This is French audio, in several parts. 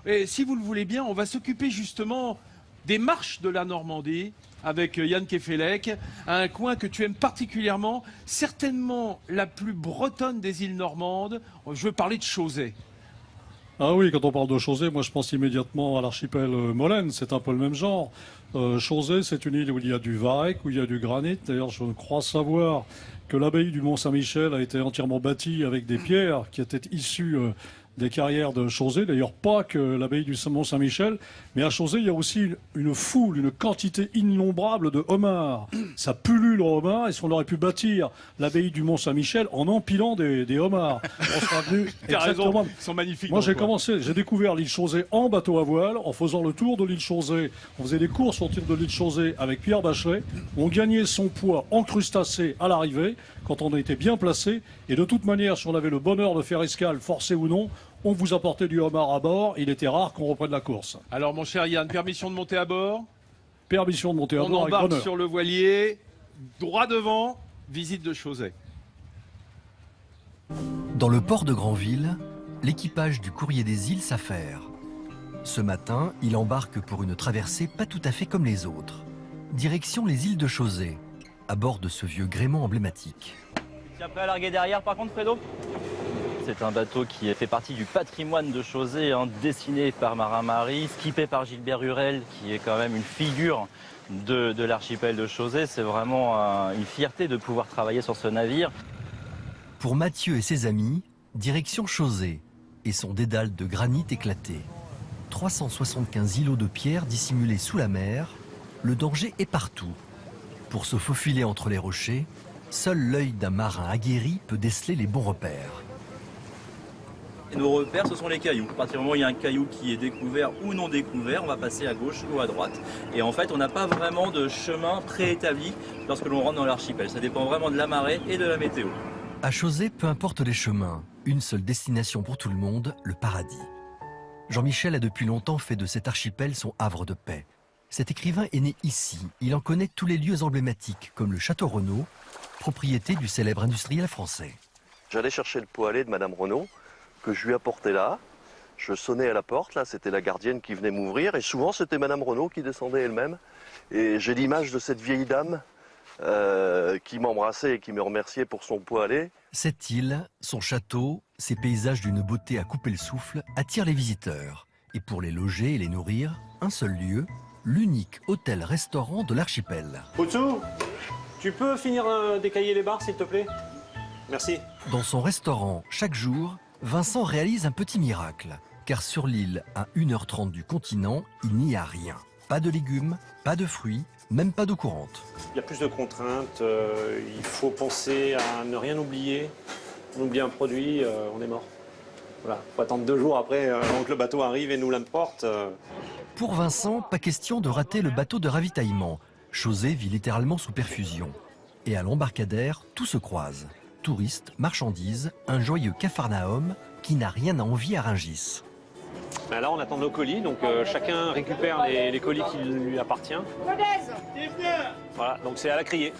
Et si vous le voulez bien, on va s'occuper justement des marches de la Normandie avec Yann Kefelec, un coin que tu aimes particulièrement, certainement la plus bretonne des îles normandes. Je veux parler de Chausey. Ah oui, quand on parle de Chausey, moi je pense immédiatement à l'archipel Molène, c'est un peu le même genre. Chausey, c'est une île où il y a du varech, où il y a du granit. D'ailleurs, je crois savoir que l'abbaye du Mont-Saint-Michel a été entièrement bâtie avec des pierres qui étaient issues des carrières de Chausey. D'ailleurs, pas que l'abbaye du Mont-Saint-Michel, mais à Chausey, il y a aussi une foule, une quantité innombrable de homards. Ça pullule aux homards, et si on aurait pu bâtir l'abbaye du Mont-Saint-Michel en empilant des homards, on sera venu exactement. Ils sont magnifiques. Moi, j'ai découvert l'île Chausey en bateau à voile, en faisant le tour de l'île Chausey. On faisait des courses au tir de l'île Chausey avec Pierre Bachelet. On gagnait son poids en crustacés à l'arrivée, quand on était bien placé. Et de toute manière, si on avait le bonheur de faire escale, forcé ou non, on vous apportait du homard à bord. Il était rare qu'on reprenne la course. Alors, mon cher Yann, permission de monter à bord? Permission de monter à bord On avec embarque bonheur. sur le voilier, droit devant, visite de Chausey. Dans le port de Granville, l'équipage du Courrier des îles s'affaire. Ce matin, il embarque pour une traversée pas tout à fait comme les autres. Direction les îles de Chausey, à bord de ce vieux gréement emblématique. Tu es prêt à larguer derrière par contre, Fredo? C'est un bateau qui fait partie du patrimoine de Chausey, dessiné par Marin-Marie, skippé par Gilbert Hurel, qui est quand même une figure de l'archipel de Chausey. C'est vraiment une fierté de pouvoir travailler sur ce navire. Pour Mathieu et ses amis, direction Chausey et son dédale de granit éclaté. 375 îlots de pierre dissimulés sous la mer, le danger est partout. Pour se faufiler entre les rochers, seul l'œil d'un marin aguerri peut déceler les bons repères. Et nos repères, ce sont les cailloux. À partir du moment où il y a un caillou qui est découvert ou non découvert, on va passer à gauche ou à droite. Et en fait, on n'a pas vraiment de chemin préétabli lorsque l'on rentre dans l'archipel. Ça dépend vraiment de la marée et de la météo. À Chausey, peu importe les chemins, une seule destination pour tout le monde, le paradis. Jean-Michel a depuis longtemps fait de cet archipel son havre de paix. Cet écrivain est né ici. Il en connaît tous les lieux emblématiques, comme le Château Renaud, propriété du célèbre industriel français. J'allais chercher le poêlé de Madame Renaud, que je lui apportais là. Je sonnais à la porte, là, c'était la gardienne qui venait m'ouvrir, et souvent c'était Madame Renaud qui descendait elle-même. Et j'ai l'image de cette vieille dame qui m'embrassait et qui me remerciait pour son poêlé. Cette île, son château, ses paysages d'une beauté à couper le souffle attirent les visiteurs. Et pour les loger et les nourrir, un seul lieu, l'unique hôtel-restaurant de l'archipel. Poutsou, tu peux finir d'écailler les barres, s'il te plaît? Merci. Dans son restaurant, chaque jour, Vincent réalise un petit miracle. Car sur l'île, à 1h30 du continent, il n'y a rien. Pas de légumes, pas de fruits, même pas d'eau courante. Il y a plus de contraintes, il faut penser à ne rien oublier. On oublie un produit, on est mort. Voilà, il faut attendre 2 jours après avant que le bateau arrive et nous l'importe. Pour Vincent, pas question de rater le bateau de ravitaillement. Chausey vit littéralement sous perfusion. Et à l'embarcadère, tout se croise. Touristes, marchandises, un joyeux capharnaüm qui n'a rien à envier à Rungis. Ben là, on attend nos colis, donc chacun récupère les colis qui lui appartiennent. Voilà, donc c'est à la criée.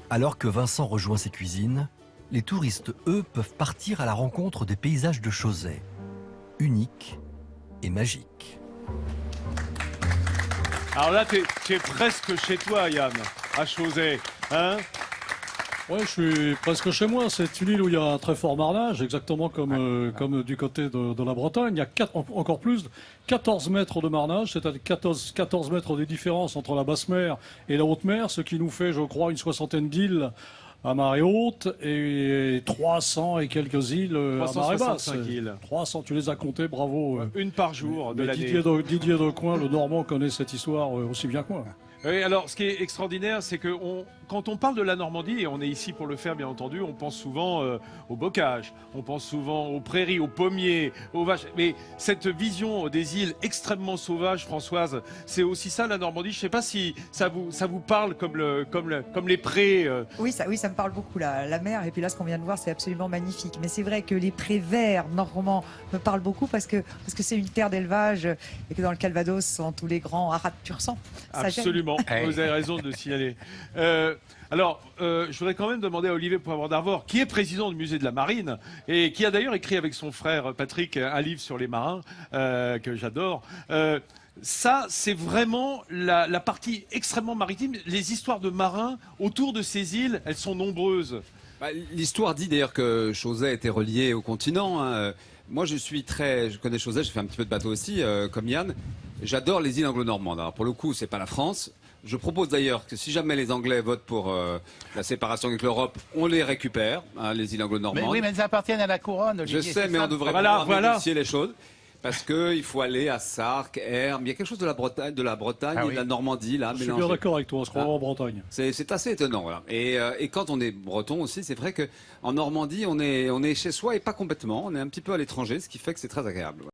Alors que Vincent rejoint ses cuisines, les touristes, eux, peuvent partir à la rencontre des paysages de Chausey. Uniques et magiques. Alors là, t'es presque chez toi, Yann, à Chausey, hein? Oui, je suis presque chez moi. C'est une île où il y a un très fort marnage, exactement comme du côté de la Bretagne. Il y a encore plus, 14 mètres de marnage, c'est-à-dire 14 mètres de différence entre la basse mer et la haute mer, ce qui nous fait, je crois, une soixantaine d'îles à marée haute et 300 et quelques îles à marée basse. 300, tu les as comptées, bravo. Une par jour de l'année. Didier Decoing, le Normand, connaît cette histoire aussi bien que moi. Oui, alors ce qui est extraordinaire, c'est que quand on parle de la Normandie, et on est ici pour le faire bien entendu, on pense souvent au bocage, on pense souvent aux prairies, aux pommiers, aux vaches. Mais cette vision des îles extrêmement sauvages, Françoise, c'est aussi ça la Normandie. Je ne sais pas si ça vous parle comme les prés. Oui, ça me parle beaucoup, la mer. Et puis là, ce qu'on vient de voir, c'est absolument magnifique. Mais c'est vrai que les prés verts normands me parlent beaucoup parce que c'est une terre d'élevage et que dans le Calvados sont tous les grands haras pur sang. Absolument. vous avez raison de le signaler. Je voudrais quand même demander à Olivier Poivre d'Arvor, qui est président du musée de la Marine et qui a d'ailleurs écrit avec son frère Patrick un livre sur les marins que j'adore. Ça, c'est vraiment la partie extrêmement maritime. Les histoires de marins autour de ces îles, elles sont nombreuses. L'histoire dit d'ailleurs que Chausey était relié au continent. Hein. Moi, je connais Chausey, j'ai fait un petit peu de bateau aussi, comme Yann. J'adore les îles anglo-normandes. Alors pour le coup, c'est pas la France. Je propose d'ailleurs que si jamais les Anglais votent pour la séparation avec l'Europe, on les récupère, hein, les îles anglo-normandes. Mais oui, mais elles appartiennent à la couronne, Olivier. Je sais, mais on devrait négocier les choses. Parce qu'il faut aller à Sark, Hermes, il y a quelque chose de la Bretagne, et de la Normandie là. Je suis bien d'accord avec toi, on se croit en Bretagne. C'est assez étonnant, voilà. Et quand on est breton aussi, c'est vrai qu'en Normandie, on est chez soi et pas complètement. On est un petit peu à l'étranger, ce qui fait que c'est très agréable.